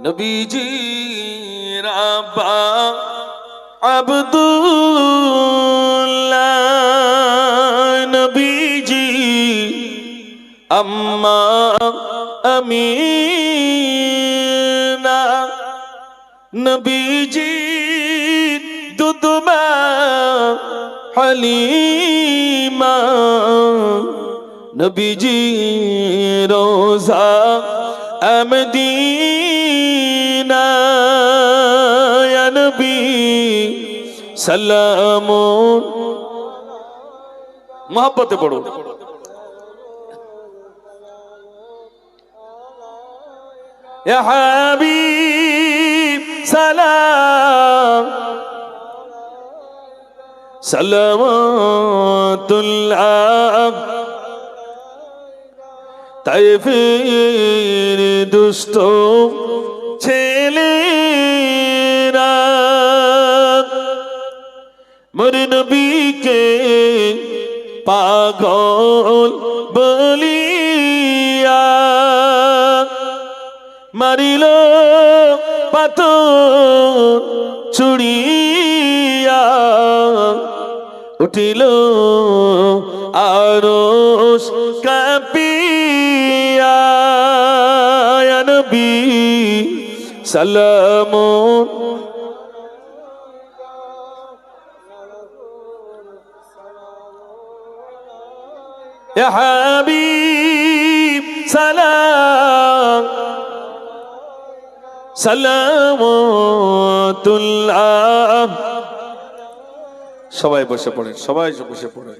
নবীজি রাব্বা আব্দুল্লাহ, নবীজি আম্মা আমিনা, নবীজি দুদমা হালিমা, নবীজি রোজা আমদিনা, ইয়া নবী সালামুন। মোহাব্বতে পড়ো। ইয়া হাবিব সালাম সালাওয়াতুল্লাহ, তাইফের দুষ্ট ছেলেরা মোর নবীকে পাগল বলিয়া মারিল পাথর ছুড়িয়া, উঠিল আরশ কাঁপিয়া, ইয়া নবী সালামুন। ইয়া হাবিব সালাম সালাওয়াতুল্লাহ। সবাই বসে পড়েন, সবাই বসে পড়েন।